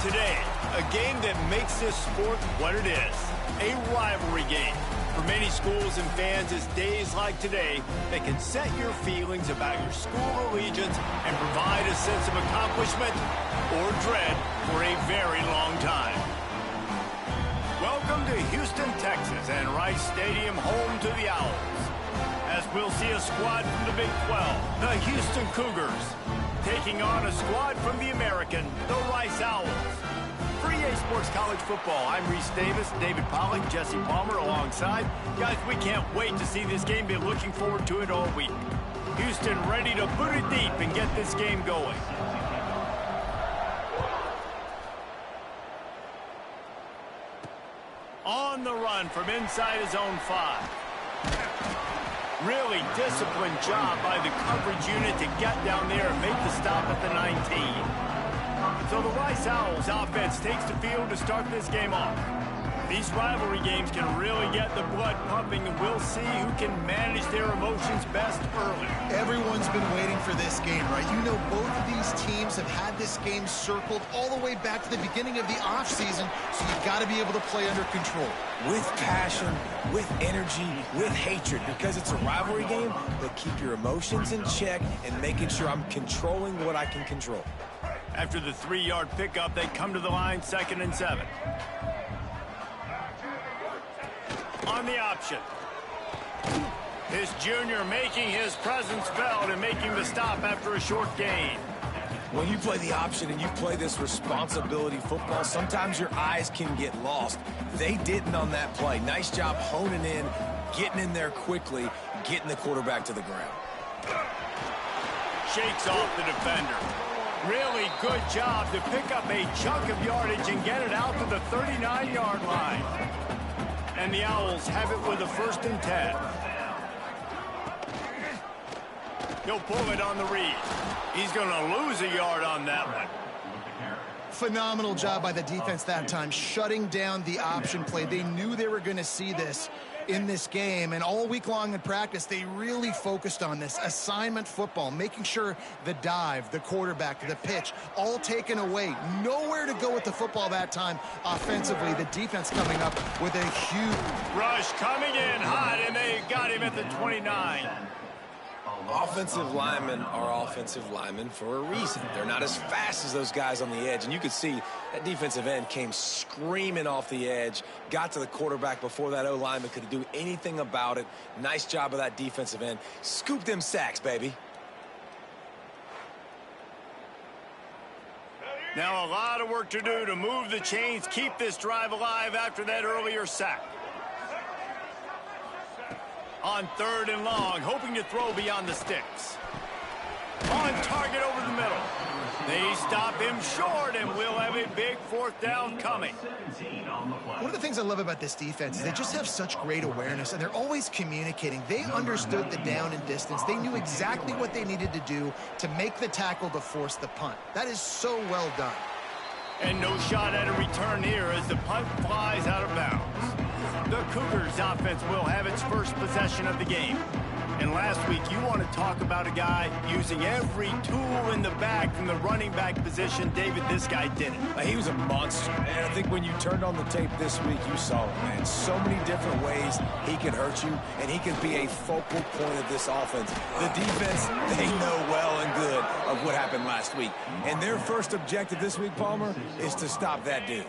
Today, a game that makes this sport what it is, a rivalry game. For many schools and fans, it's days like today that can set your feelings about your school allegiance and provide a sense of accomplishment or dread for a very long time. Welcome to Houston, Texas, and Rice Stadium, home to the Owls. As we'll see a squad from the Big 12, the Houston Cougars, taking on a squad from the American, the Rice Owls. For EA Sports College Football, I'm Reese Davis, David Pollack, Jesse Palmer alongside. Guys, we can't wait to see this game. Been looking forward to it all week. Houston ready to put it deep and get this game going. On the run from inside his own 5. Really disciplined job by the coverage unit to get down there and make the stop at the 19. So the Rice Owls offense takes the field to start this game off. These rivalry games can really get the blood pumping, and we'll see who can manage their emotions best early. Everyone's been waiting for this game, right? You know, both of these teams have had this game circled all the way back to the beginning of the offseason, so you've got to be able to play under control. With passion, with energy, with hatred, because it's a rivalry game, but keep your emotions in check and making sure I'm controlling what I can control. After the 3-yard pickup, they come to the line, 2nd and 7. On the option. His junior making his presence felt and making the stop after a short gain. When you play the option and you play this responsibility football, sometimes your eyes can get lost. They didn't on that play. Nice job honing in, getting in there quickly, getting the quarterback to the ground. Shakes off the defender. Really good job to pick up a chunk of yardage and get it out to the 39-yard line. And the Owls have it with a 1st and 10. He'll pull it on the read. He's going to lose a yard on that one. Phenomenal job by the defense that time, shutting down the option play. They knew they were going to see this in this game, and all week long in practice, they really focused on this assignment football, making sure the dive, the quarterback, the pitch, all taken away. Nowhere to go with the football that time offensively. The defense coming up with a huge rush coming in hot, and they got him at the 29. Offensive linemen are offensive linemen for a reason. They're not as fast as those guys on the edge. And you could see that defensive end came screaming off the edge, got to the quarterback before that O-lineman could do anything about it. Nice job of that defensive end. Scoop them sacks, baby. Now a lot of work to do to move the chains, keep this drive alive after that earlier sack. On 3rd and long, hoping to throw beyond the sticks. On target over the middle. They stop him short, and we'll have a big 4th down coming. One of the things I love about this defense is they just have such great awareness, and they're always communicating. They understood the down and distance. They knew exactly what they needed to do to make the tackle to force the punt. That is so well done. And no shot at a return here as the punt flies out of bounds. The Cougars offense will have its first possession of the game. And last week, you want to talk about a guy using every tool in the bag from the running back position. David, this guy did it. He was a monster, man. I think when you turned on the tape this week, you saw it, man. So many different ways he can hurt you, and he can be a focal point of this offense. The defense, they know well and good of what happened last week. And their first objective this week, Palmer, is to stop that dude.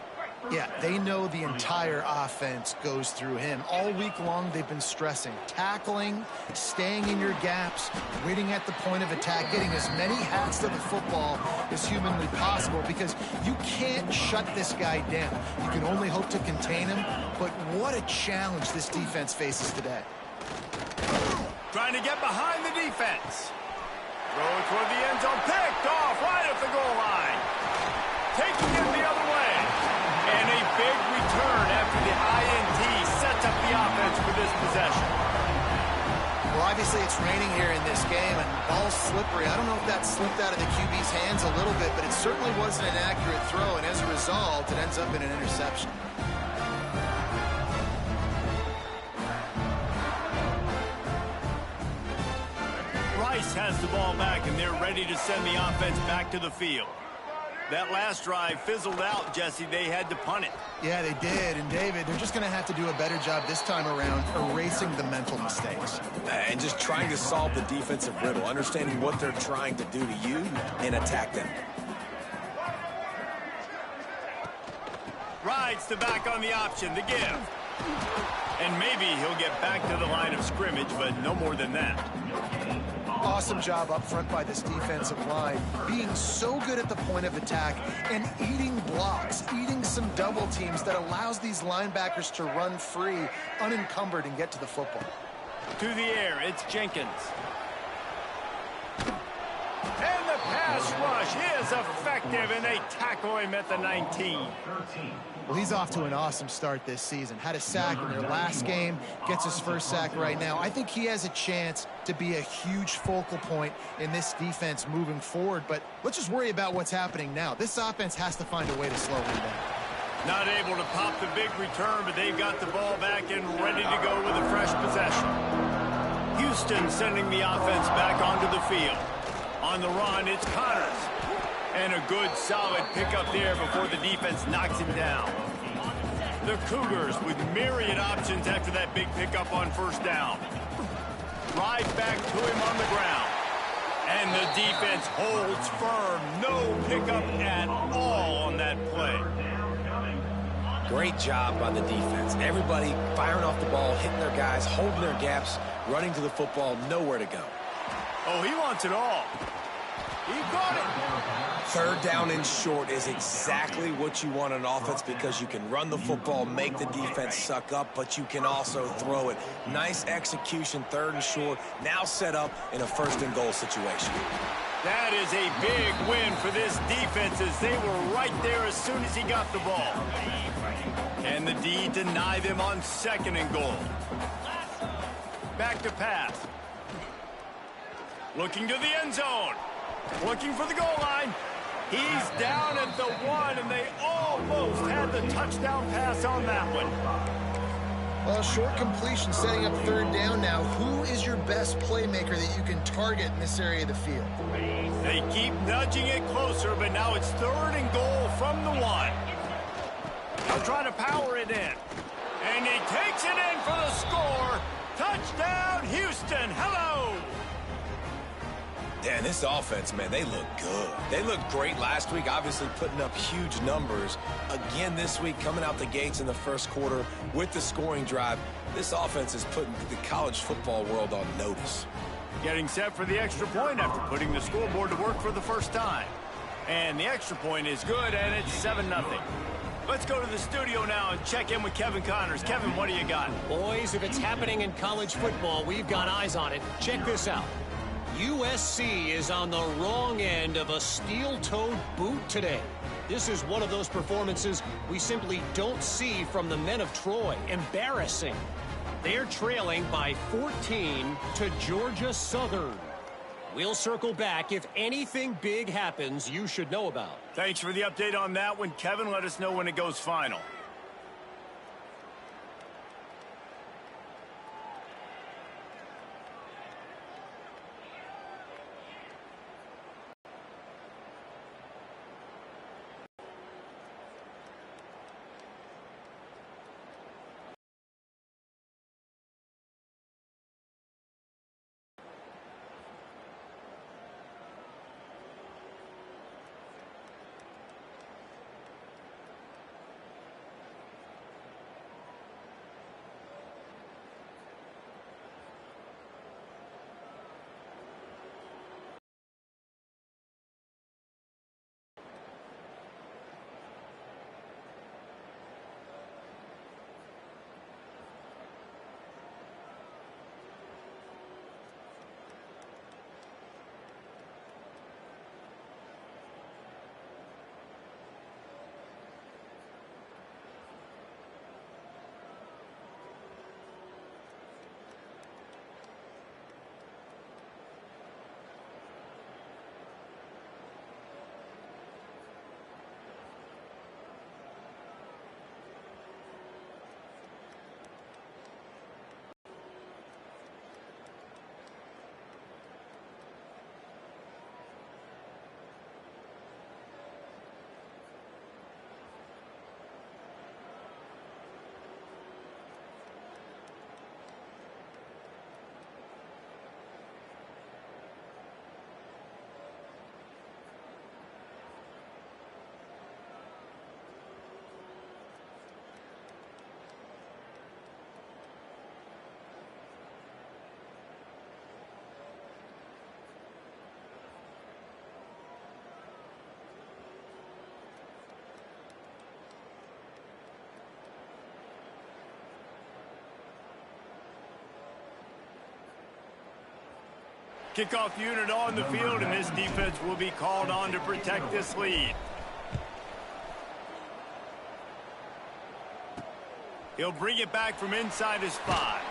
Yeah, they know the entire offense goes through him. All week long, they've been stressing tackling, staying in your gaps, winning at the point of attack, getting as many hats to the football as humanly possible, because you can't shut this guy down. You can only hope to contain him, but what a challenge this defense faces today. Trying to get behind the defense. Throw toward the end zone, picked off right at the goal line. Taking it the other way. And a big return after the INT sets up the offense for this possession. Well, obviously it's raining here in this game, and ball's slippery. I don't know if that slipped out of the QB's hands a little bit, but it certainly wasn't an accurate throw, and as a result, it ends up in an interception. Rice has the ball back, and they're ready to send the offense back to the field. That last drive fizzled out, Jesse. They had to punt it. Yeah, they did. And, David, they're just going to have to do a better job this time around erasing the mental mistakes. And just trying to solve the defensive riddle, understanding what they're trying to do to you and attack them. Rides the back on the option, the give. And maybe he'll get back to the line of scrimmage, but no more than that. Awesome job up front by this defensive line, being so good at the point of attack and eating blocks, eating some double teams that allows these linebackers to run free, unencumbered, and get to the football. To the air, it's Jenkins. And the pass rush is effective, and they tackle him at the 19. Well, he's off to an awesome start this season. Had a sack in their last game, gets his first sack right now. I think he has a chance to be a huge focal point in this defense moving forward, but let's just worry about what's happening now. This offense has to find a way to slow him down. Not able to pop the big return, but they've got the ball back and ready to go with a fresh possession. Houston sending the offense back onto the field. On the run, it's Connors. And a good, solid pickup there before the defense knocks him down. The Cougars with myriad options after that big pickup on first down. Right back to him on the ground. And the defense holds firm. No pickup at all on that play. Great job by the defense. Everybody firing off the ball, hitting their guys, holding their gaps, running to the football, nowhere to go. Oh, he wants it all. He got it. Third down and short is exactly what you want on offense because you can run the football, make the defense suck up, but you can also throw it. Nice execution, third and short, now set up in a first and goal situation. That is a big win for this defense as they were right there as soon as he got the ball. Can the D deny them on second and goal? Back to pass. Looking to the end zone. Looking for the goal line. He's down at the 1, and they almost had the touchdown pass on that one. Well, short completion setting up third down now. Who is your best playmaker that you can target in this area of the field? They keep nudging it closer, but now it's third and goal from the 1. They'll try to power it in. And he takes it in for the score. Touchdown, Houston. Hello. Yeah, this offense, man, they look good. They looked great last week, obviously putting up huge numbers. Again this week, coming out the gates in the first quarter with the scoring drive. This offense is putting the college football world on notice. Getting set for the extra point after putting the scoreboard to work for the first time. And the extra point is good, and it's 7-0. Let's go to the studio now and check in with Kevin Connors. Kevin, what do you got? Boys, if it's happening in college football, we've got eyes on it. Check this out. USC is on the wrong end of a steel-toed boot today. This is one of those performances we simply don't see from the men of Troy. Embarrassing. They're trailing by 14 to Georgia Southern. We'll circle back if anything big happens you should know about. Thanks for the update on that one, Kevin. Let us know when it goes final. Kickoff unit on the field, and this defense will be called on to protect this lead. He'll bring it back from inside his 5.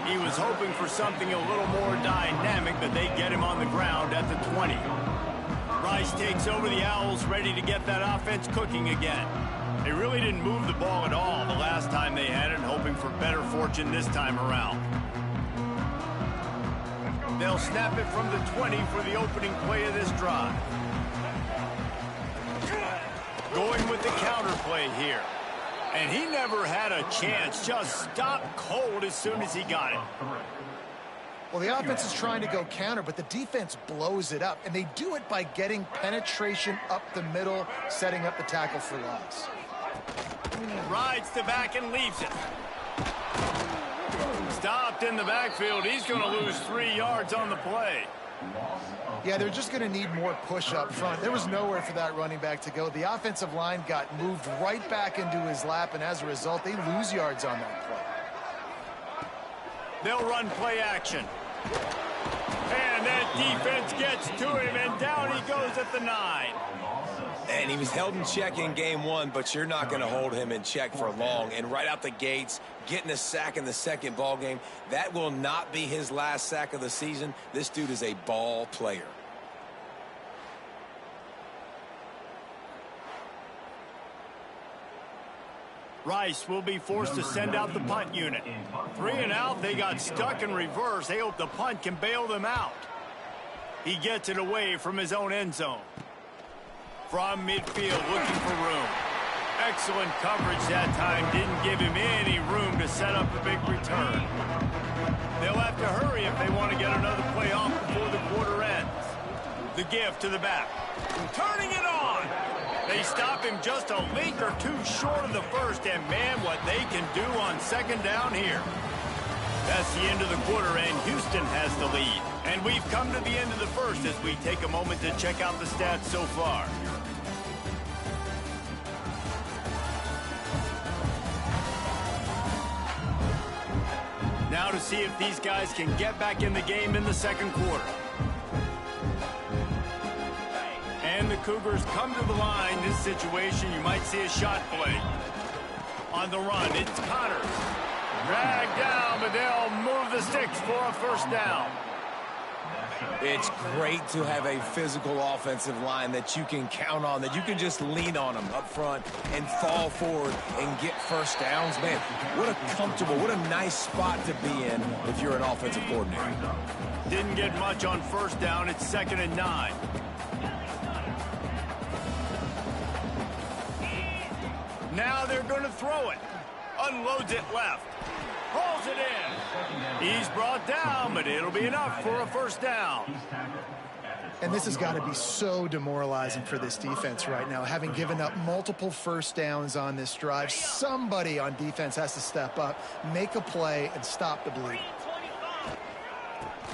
He was hoping for something a little more dynamic, but they get him on the ground at the 20. Rice takes over the Owls, ready to get that offense cooking again. They really didn't move the ball at all the last time they had it, hoping for better fortune this time around. They'll snap it from the 20 for the opening play of this drive. Going with the counter play here. And he never had a chance, just stopped cold as soon as he got it. Well, the offense is trying to go counter, but the defense blows it up, and they do it by getting penetration up the middle, setting up the tackle for loss. Rides the back and leaves it. Stopped in the backfield. He's going to lose 3 yards on the play. Yeah, they're just going to need more push up front. There was nowhere for that running back to go. The offensive line got moved right back into his lap, and as a result, they lose yards on that play. They'll run play action. And that defense gets to him, and down he goes at the 9. And he was held in check in game 1, but you're not going to hold him in check for long. And right out the gates, getting a sack in the second ball game, that will not be his last sack of the season. This dude is a ball player. Rice will be forced to send out the punt unit. 3 and out, they got stuck in reverse. They hope the punt can bail them out. He gets it away from his own end zone. From midfield, looking for room. Excellent coverage that time. Didn't give him any room to set up a big return. They'll have to hurry if they want to get another play off before the quarter ends. The give to the back. Turning it on. They stop him just a link or two short of the first, and man, what they can do on second down here. That's the end of the quarter, and Houston has the lead. And we've come to the end of the first as we take a moment to check out the stats so far. Now to see if these guys can get back in the game in the second quarter. And the Cougars come to the line. This situation, you might see a shot play. On the run, it's Connors. Dragged down, but they'll move the sticks for a first down. It's great to have a physical offensive line that you can count on, that you can just lean on them up front and fall forward and get first downs. Man, what a comfortable, what a nice spot to be in if you're an offensive coordinator. Didn't get much on first down. It's 2nd and 9. Now they're going to throw it. Unloads it left. Pulls it in. He's brought down, but it'll be enough for a first down. And this has got to be so demoralizing for this defense right now. Having given up multiple first downs on this drive, somebody on defense has to step up, make a play, and stop the bleeding.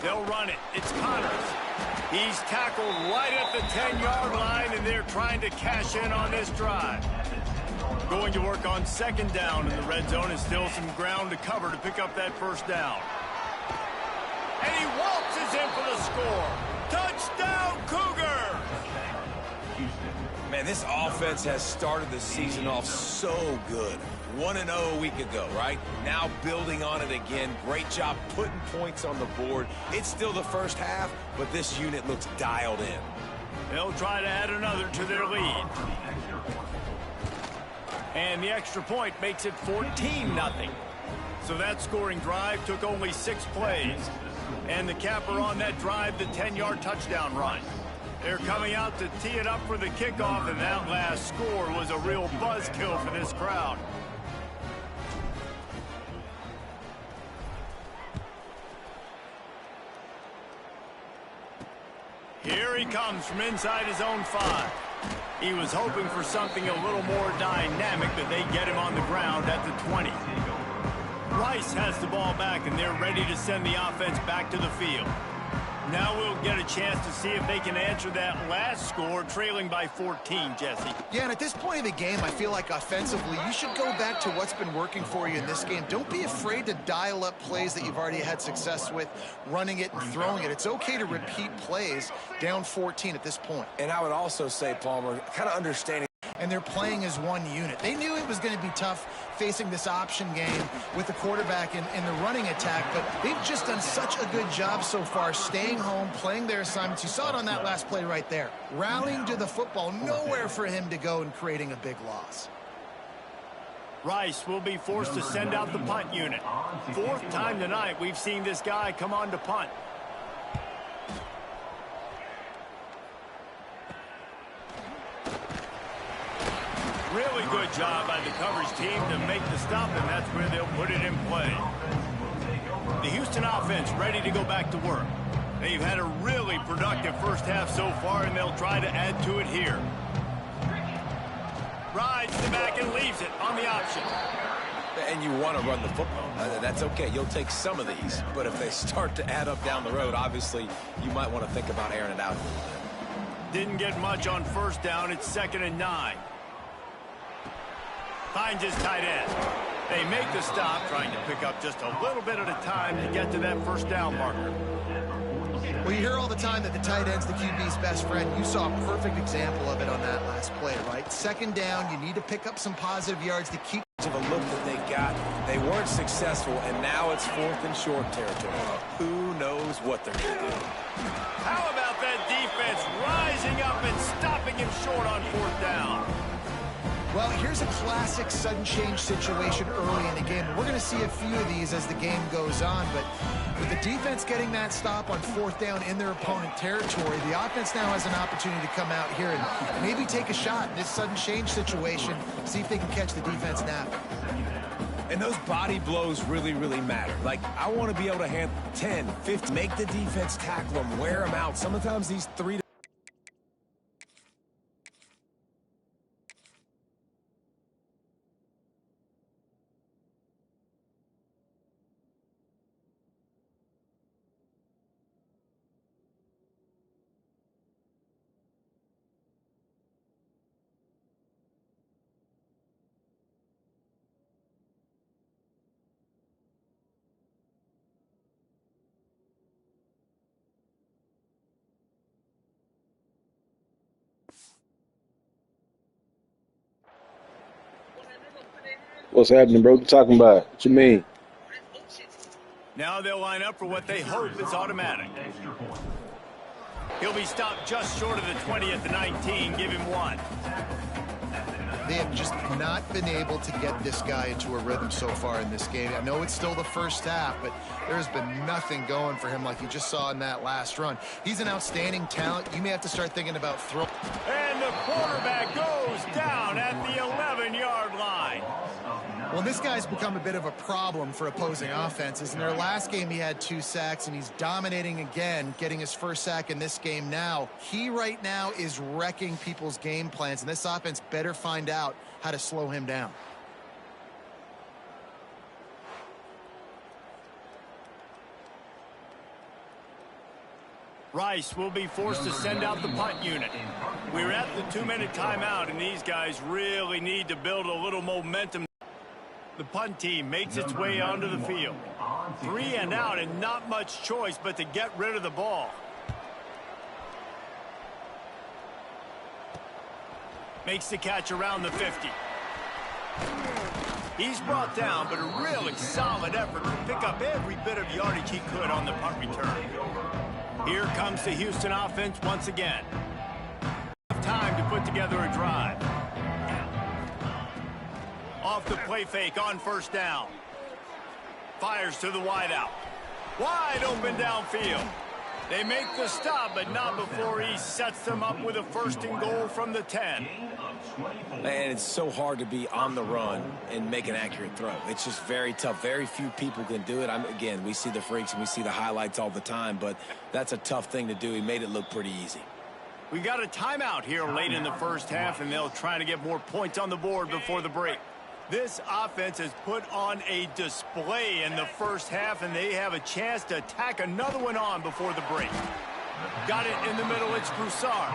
They'll run it. It's Connors. He's tackled right at the 10-yard line, and they're trying to cash in on this drive. Going to work on second down in the red zone, and still some ground to cover to pick up that first down. And he waltzes in for the score. Touchdown, Cougar! Man, this offense has started the season off so good. 1-0 a week ago, right? Now building on it again. Great job putting points on the board. It's still the first half, but this unit looks dialed in. They'll try to add another to their lead. And the extra point makes it 14-0. So that scoring drive took only 6 plays. And the capper on that drive, the 10-yard touchdown run. They're coming out to tee it up for the kickoff, and that last score was a real buzzkill for this crowd. Here he comes from inside his own 5. He was hoping for something a little more dynamic, but they get him on the ground at the 20. Rice has the ball back, and they're ready to send the offense back to the field. Now we'll get a chance to see if they can answer that last score, trailing by 14, Jesse. Yeah, and at this point in the game, I feel like offensively, you should go back to what's been working for you in this game. Don't be afraid to dial up plays that you've already had success with, running it and throwing it. It's okay to repeat plays down 14 at this point. And I would also say, Palmer, kind of understanding. And they're playing as one unit. They knew it was going to be tough facing this option game with the quarterback in the running attack, but they've just done such a good job so far staying home, playing their assignments. You saw it on that last play right there. Rallying to the football, nowhere for him to go and creating a big loss. Rice will be forced to send out the punt unit. Fourth time tonight we've seen this guy come on to punt. Really good job by the coverage team to make the stop, and that's where they'll put it in play. The Houston offense ready to go back to work. They've had a really productive first half so far, and they'll try to add to it here. Rides the back and leaves it on the option. And you want to run the football. That's okay. You'll take some of these. But if they start to add up down the road, obviously you might want to think about airing it out a little bit. Didn't get much on first down. It's 2nd and 9. Finds his tight end. They make the stop, trying to pick up just a little bit at a time to get to that first down marker. Well, you hear all the time that the tight end's the QB's best friend. You saw a perfect example of it on that last play, right? 2nd down, you need to pick up some positive yards to keep of a look that they got. They weren't successful, and now it's 4th and short territory. Who knows what they're going to do? How about that defense rising up and stopping him short on 4th down? Well, here's a classic sudden change situation early in the game. We're going to see a few of these as the game goes on, but with the defense getting that stop on 4th down in their opponent territory, the offense now has an opportunity to come out here and maybe take a shot in this sudden change situation, see if they can catch the defense napping. And those body blows really, really matter. Like, I want to be able to handle 10, 15, make the defense tackle them, wear them out. Sometimes these 3 to What's happening, bro? What you talking about? What you mean? Now they'll line up for what they hope is automatic. He'll be stopped just short of the 20 at the 19. Give him 1. They have just not been able to get this guy into a rhythm so far in this game. I know it's still the first half, but there's been nothing going for him like you just saw in that last run. He's an outstanding talent. You may have to start thinking about throw. And the quarterback goes down at the 11-yard line. Well, this guy's become a bit of a problem for opposing offenses. In their last game, he had 2 sacks, and he's dominating again, getting his first sack in this game now. He right now is wrecking people's game plans, and this offense better find out how to slow him down. Rice will be forced to send out the punt unit. We're at the 2-minute timeout, and these guys really need to build a little momentum. The punt team makes its way onto the field. 3 and out, and not much choice but to get rid of the ball. Makes the catch around the 50. He's brought down, but a really solid effort to pick up every bit of yardage he could on the punt return. Here comes the Houston offense once again. Time to put together a drive. Off the play fake on first down. Fires to the wideout. Wide open downfield. They make the stop, but not before he sets them up with a 1st and goal from the 10. Man, it's so hard to be on the run and make an accurate throw. It's just very tough. Very few people can do it. Again, we see the freaks and we see the highlights all the time, but that's a tough thing to do. He made it look pretty easy. We got a timeout here late in the first half, and they'll try to get more points on the board before the break. This offense has put on a display in the first half, and they have a chance to tack another one on before the break. Got it in the middle, it's Broussard.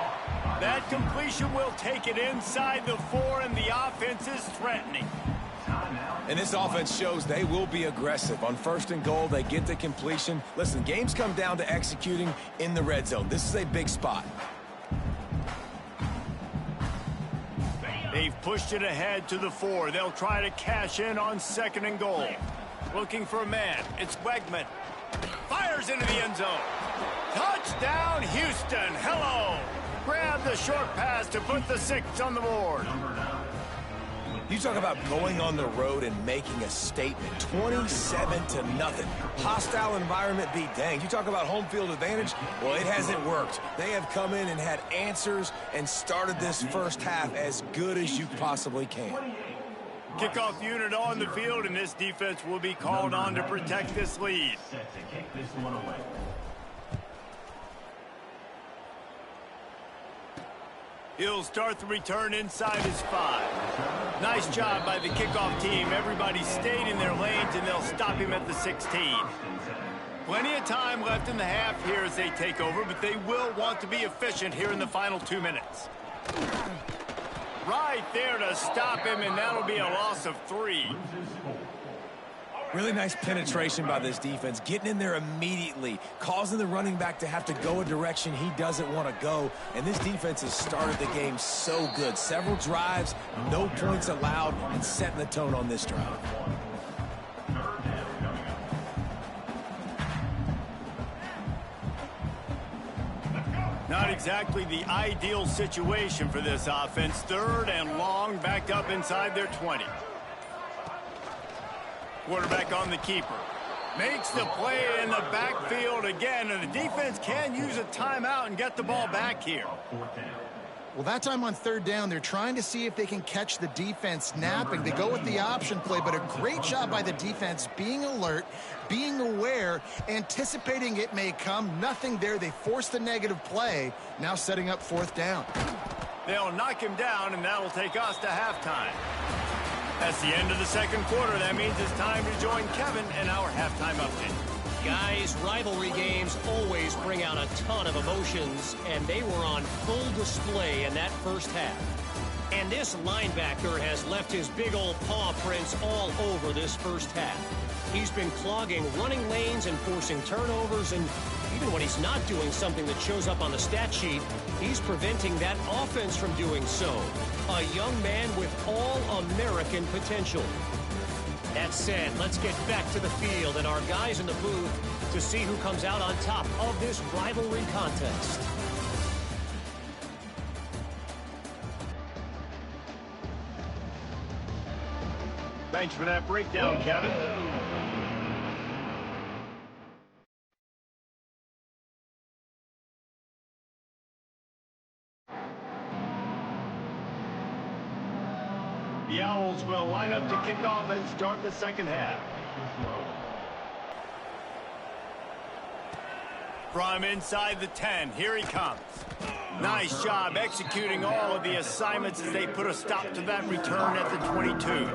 That completion will take it inside the 4, and the offense is threatening. And this offense shows they will be aggressive. On 1st and goal, they get the completion. Listen, games come down to executing in the red zone. This is a big spot. They've pushed it ahead to the 4. They'll try to cash in on 2nd and goal. Looking for a man. It's Wegman. Fires into the end zone. Touchdown, Houston. Hello. Grab the short pass to put the 6 on the board. You talk about going on the road and making a statement. 27-0. Hostile environment be danged. You talk about home field advantage. Well, it hasn't worked. They have come in and had answers and started this first half as good as you possibly can. Kickoff unit on the field, and this defense will be called on to protect this lead. He'll start the return inside his 5. Nice job by the kickoff team. Everybody stayed in their lanes, and they'll stop him at the 16. Plenty of time left in the half here as they take over, but they will want to be efficient here in the final 2 minutes. Right there to stop him, and that'll be a loss of 3. Really nice penetration by this defense, getting in there immediately, causing the running back to have to go a direction he doesn't want to go. And this defense has started the game so good. Several drives, no points allowed, and setting the tone on this drive. Not exactly the ideal situation for this offense. 3rd and long, backed up inside their 20. Quarterback on the keeper. Makes the play in the backfield again, and the defense can use a timeout and get the ball back here. Well, that time on 3rd down, they're trying to see if they can catch the defense napping. They go with the option play, but a great job by the defense being alert, being aware, anticipating it may come. Nothing there. They force the negative play, now setting up 4th down. They'll knock him down, and that'll take us to halftime. That's the end of the 2nd quarter. That means it's time to join Kevin in our halftime update. Guys, rivalry games always bring out a ton of emotions, and they were on full display in that first half. And this linebacker has left his big old paw prints all over this first half. He's been clogging running lanes and forcing turnovers, and even when he's not doing something that shows up on the stat sheet, he's preventing that offense from doing so. A young man with all-American potential. That said, let's get back to the field and our guys in the booth to see who comes out on top of this rivalry contest. Thanks for that breakdown, Kevin. The Owls will line up to kick off and start the 2nd half. From inside the 10, here he comes. Nice job executing all of the assignments as they put a stop to that return at the 22.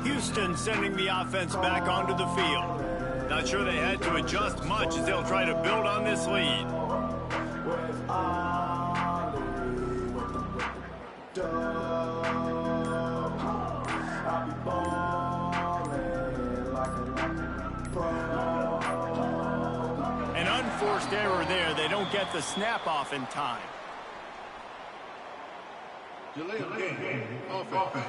Houston sending the offense back onto the field. Not sure they had to adjust much as they'll try to build on this lead. An unforced error there. They don't get the snap off in time. Delay of game. Offense.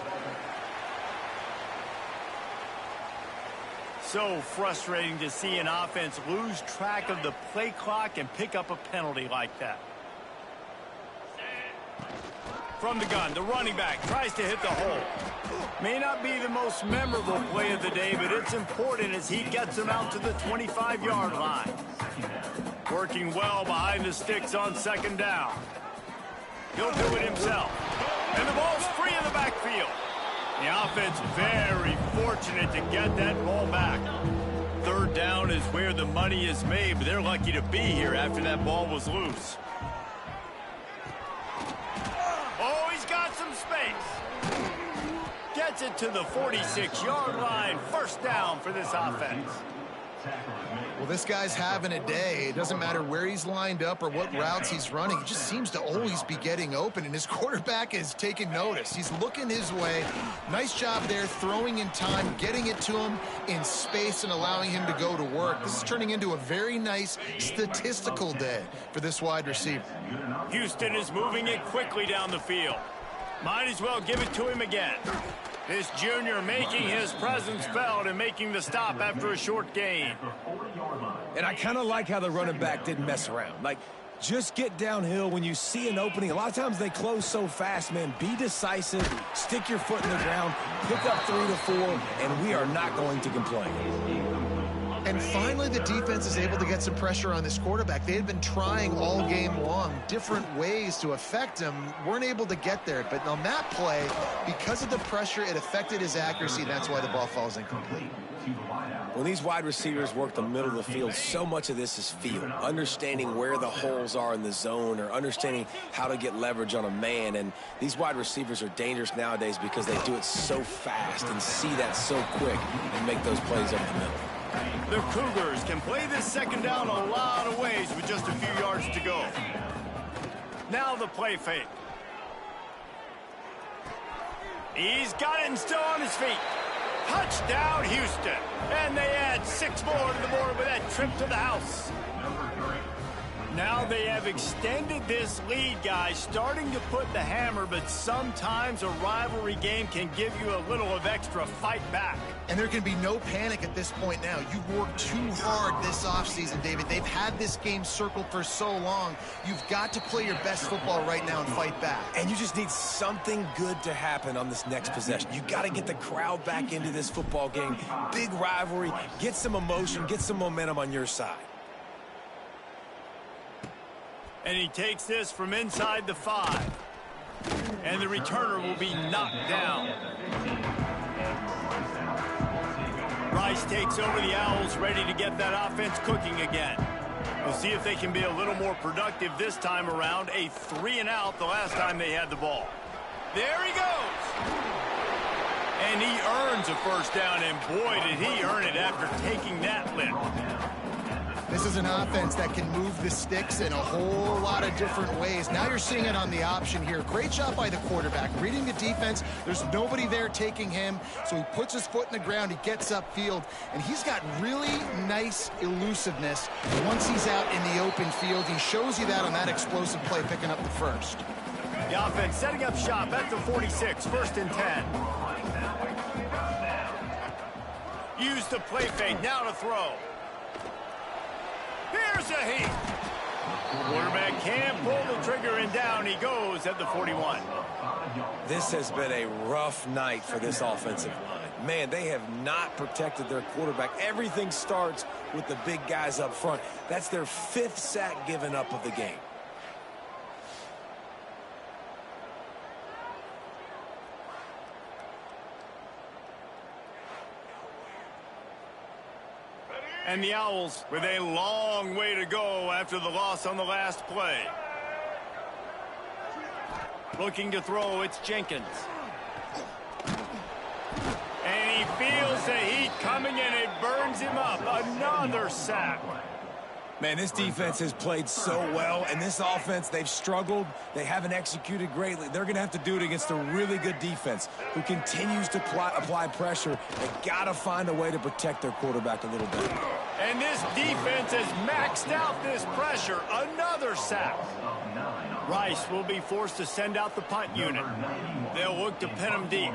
So frustrating to see an offense lose track of the play clock and pick up a penalty like that. From the gun, the running back tries to hit the hole. May not be the most memorable play of the day, but it's important as he gets them out to the 25-yard line. Working well behind the sticks on 2nd down. He'll do it himself. And the ball's free in the backfield. The offense very fortunate to get that ball back. 3rd down is where the money is made, but they're lucky to be here after that ball was loose. Oh, he's got some space. gets it to the 46-yard line. First down for this offense. Well, this guy's having a day. It doesn't matter where he's lined up or what routes he's running. He just seems to always be getting open, and his quarterback is taking notice. He's looking his way. Nice job there, throwing in time, getting it to him in space and allowing him to go to work. This is turning into a very nice statistical day for this wide receiver. Houston is moving it quickly down the field. Might as well give it to him again. This junior making his presence felt and making the stop after a short gain. And I kind of like how the running back didn't mess around. Like, just get downhill when you see an opening. A lot of times they close so fast, man. Be decisive, stick your foot in the ground, pick up 3 to 4, and we are not going to complain. And finally, the defense is able to get some pressure on this quarterback. They had been trying all game long, different ways to affect him, weren't able to get there. But on that play, because of the pressure, it affected his accuracy, and that's why the ball falls incomplete. When these wide receivers work the middle of the field, so much of this is feel. Understanding where the holes are in the zone or understanding how to get leverage on a man. And these wide receivers are dangerous nowadays because they do it so fast and see that so quick and make those plays over the middle. The Cougars can play this second down a lot of ways with just a few yards to go. Now the play fake. He's got it and still on his feet. Touchdown, Houston. And they add 6 more to the board with that trip to the house. Now they have extended this lead, guys, starting to put the hammer, but sometimes a rivalry game can give you a little of extra fight back. And there can be no panic at this point now. You've worked too hard this offseason, David. They've had this game circled for so long. You've got to play your best football right now and fight back. And you just need something good to happen on this next possession. You got to get the crowd back into this football game. Big rivalry. Get some emotion. Get some momentum on your side. And he takes this from inside the 5. And the returner will be knocked down. Rice takes over the Owls, ready to get that offense cooking again. We'll see if they can be a little more productive this time around. A 3-and-out the last time they had the ball. There he goes. And he earns a first down, and boy, did he earn it after taking that lift. This is an offense that can move the sticks in a whole lot of different ways. Now you're seeing it on the option here. Great job by the quarterback. Reading the defense, there's nobody there taking him, so he puts his foot in the ground, he gets upfield, and he's got really nice elusiveness once he's out in the open field. He shows you that on that explosive play, picking up the first. The offense setting up shop at the 46, 1st and 10. Use the play fake, now to throw. Here's a heat. Quarterback can't pull the trigger, and down he goes at the 41. This has been a rough night for this offensive line. Man, they have not protected their quarterback. Everything starts with the big guys up front. That's their 5th sack given up of the game. And the Owls with a long way to go after the loss on the last play. Looking to throw, it's Jenkins. And he feels the heat coming, and it burns him up. Another sack. Man, this defense has played so well, and this offense, they've struggled. They haven't executed greatly. They're going to have to do it against a really good defense who continues to apply pressure. They've got to find a way to protect their quarterback a little bit. And this defense has maxed out this pressure. Another sack. Rice will be forced to send out the punt unit. They'll look to pin him deep.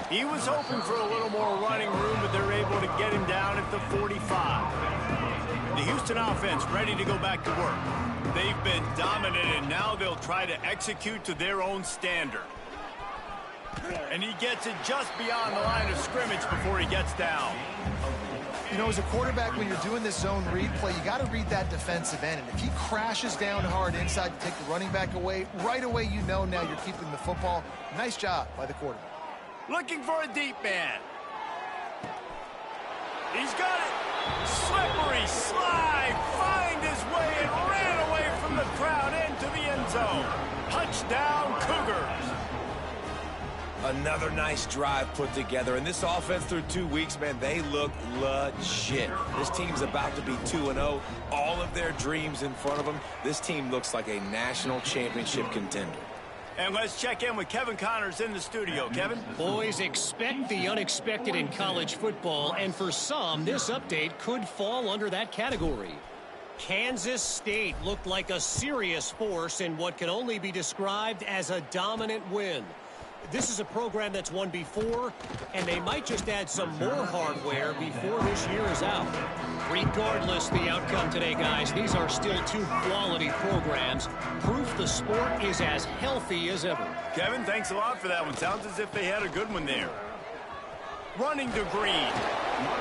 He was hoping for a little more running room, but they're able to get him down at the 45. The Houston offense ready to go back to work. They've been dominant, and now they'll try to execute to their own standard. And he gets it just beyond the line of scrimmage before he gets down. You know, as a quarterback, when you're doing this zone read play, you got to read that defensive end. And if he crashes down hard inside to take the running back away, right away you know now you're keeping the football. Nice job by the quarterback. Looking for a deep man. He's got it. Slippery slide. Find his away and ran away from the crowd into the end zone. Touchdown, Cougars. Another nice drive put together. And this offense through 2 weeks, man, they look legit. This team's about to be 2-0. All of their dreams in front of them. This team looks like a national championship contender. And let's check in with Kevin Connors in the studio. Kevin? Boys, expect the unexpected in college football, and for some, this update could fall under that category. Kansas State looked like a serious force in what can only be described as a dominant win. This is a program that's won before, and they might just add some more hardware before this year is out. Regardless the outcome today, guys, these are still two quality programs. Proof the sport is as healthy as ever. Kevin, thanks a lot for that one. Sounds as if they had a good one there. Running to Green.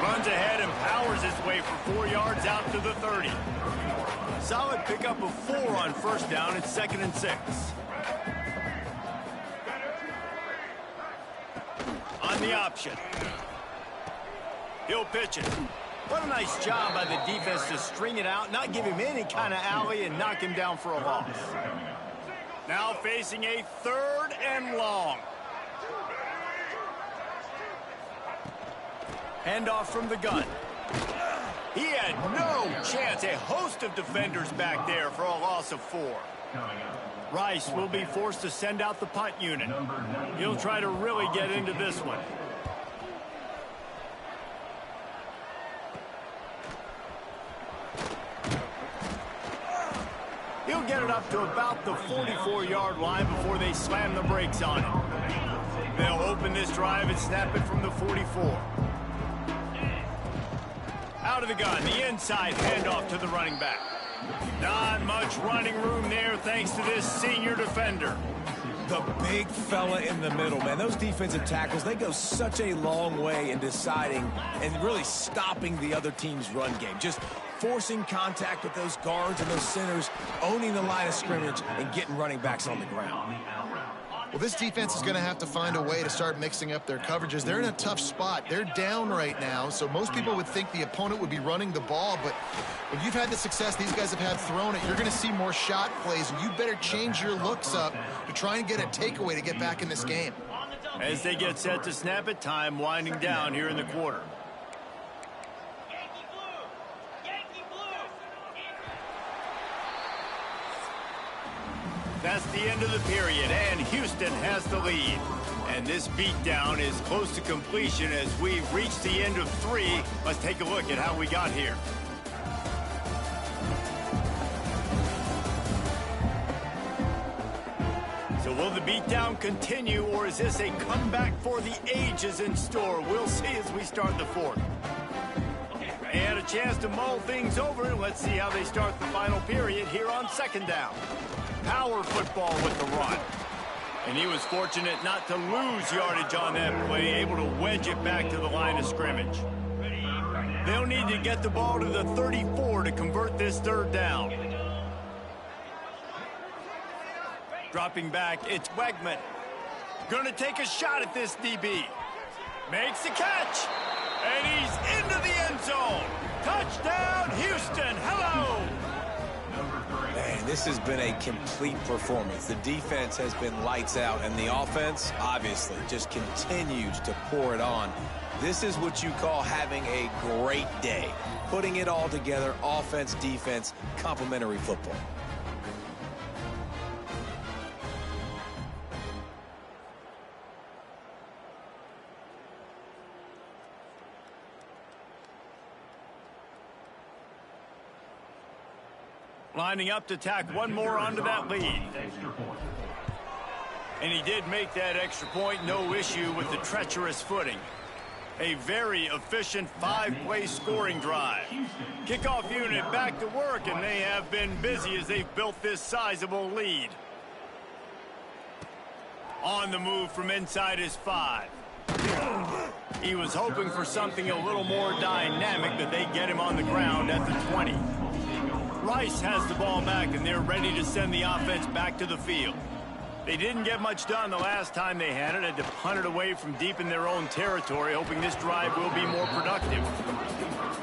Runs ahead and powers his way for 4 yards out to the 30. Solid pickup of 4 on first down. It's 2nd and 6. On the option. He'll pitch it. What a nice job by the defense to string it out, not give him any kind of alley, and knock him down for a loss. Now facing a 3rd and long. Handoff from the gun. He had no chance. A host of defenders back there for a loss of 4. Rice will be forced to send out the punt unit. He'll try to really get into this one. He'll get it up to about the 44-yard line before they slam the brakes on it. They'll open this drive and snap it from the 44. Out of the gun, the inside handoff to the running back. Not much running room there thanks to this senior defender. The big fella in the middle, man. Those defensive tackles, they go such a long way in deciding and really stopping the other team's run game. Just forcing contact with those guards and those centers, owning the line of scrimmage, and getting running backs on the ground. Well, this defense is going to have to find a way to start mixing up their coverages. They're in a tough spot. They're down right now, so most people would think the opponent would be running the ball, but when you've had the success these guys have had throwing it, you're going to see more shot plays, and you better change your looks up to try and get a takeaway to get back in this game. As they get set to snap it, time winding down here in the quarter. That's the end of the period, and Houston has the lead. And this beatdown is close to completion as we've reached the end of 3. Let's take a look at how we got here. So will the beatdown continue, or is this a comeback for the ages in store? We'll see as we start the 4th. They had a chance to mull things over. Let's see how they start the final period here on 2nd down. Power football with the run. And he was fortunate not to lose yardage on that play, able to wedge it back to the line of scrimmage. They'll need to get the ball to the 34 to convert this 3rd down. Dropping back, it's Wegman. Gonna take a shot at this DB. Makes the catch. And he's into the end zone. Touchdown, Houston. Hello. Man, this has been a complete performance. The defense has been lights out, and the offense, obviously, just continues to pour it on. This is what you call having a great day. Putting it all together, offense, defense, complementary football. Lining up to tack one more onto that lead. And he did make that extra point, no issue with the treacherous footing. A very efficient 5-play scoring drive. Kickoff unit back to work, and they have been busy as they've built this sizable lead. On the move from inside his 5. He was hoping for something a little more dynamic, but they get him on the ground at the 20. Rice has the ball back, and they're ready to send the offense back to the field. They didn't get much done the last time they had it. Had to punt it away from deep in their own territory, hoping this drive will be more productive.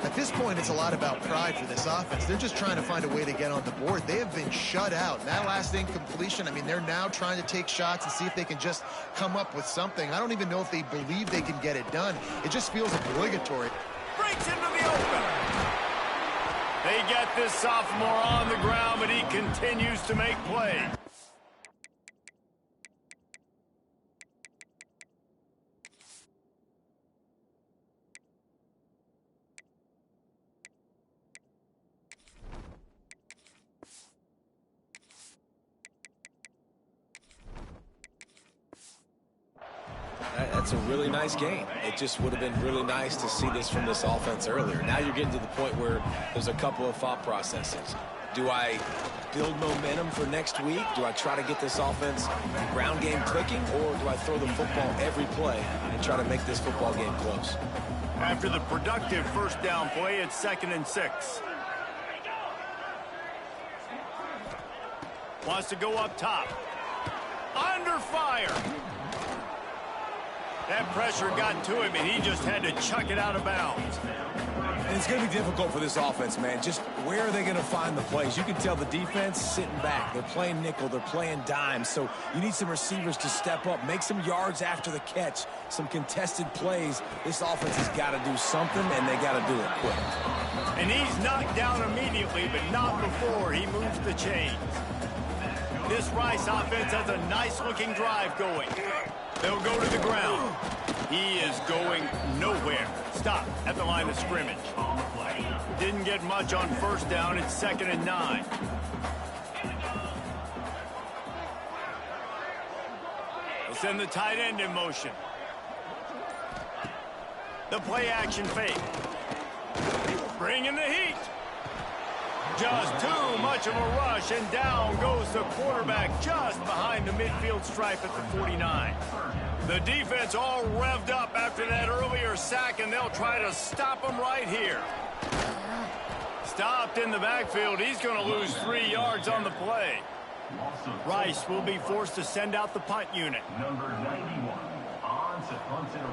At this point, it's a lot about pride for this offense. They're just trying to find a way to get on the board. They have been shut out. And that last incompletion, I mean, they're now trying to take shots and see if they can just come up with something. I don't even know if they believe they can get it done. It just feels obligatory. Breaks into the open. They get this sophomore on the ground, but he continues to make plays. That's a really nice game. It just would have been really nice to see this from this offense earlier. Now you're getting to the point where there's a couple of thought processes. Do I build momentum for next week? Do I try to get this offense ground game clicking? Or do I throw the football every play and try to make this football game close? After the productive first down play, it's 2nd and 6. Wants to go up top. Under fire. That pressure got to him, and he just had to chuck it out of bounds. And it's going to be difficult for this offense, man. Just where are they going to find the plays? You can tell the defense sitting back. They're playing nickel. They're playing dime. So you need some receivers to step up, make some yards after the catch, some contested plays. This offense has got to do something, and they got to do it quick. And he's knocked down immediately, but not before he moves the chains. This Rice offense has a nice-looking drive going. They'll go to the ground. He is going nowhere. Stop at the line of scrimmage. Didn't get much on first down. It's 2nd and 9. They'll send the tight end in motion. The play action fake. Bringing the heat. Just too much of a rush, and down goes the quarterback just behind the midfield stripe at the 49. The defense all revved up after that earlier sack, and they'll try to stop him right here. Stopped in the backfield. He's going to lose 3 yards on the play. Rice will be forced to send out the punt unit. Number 91 on to punt and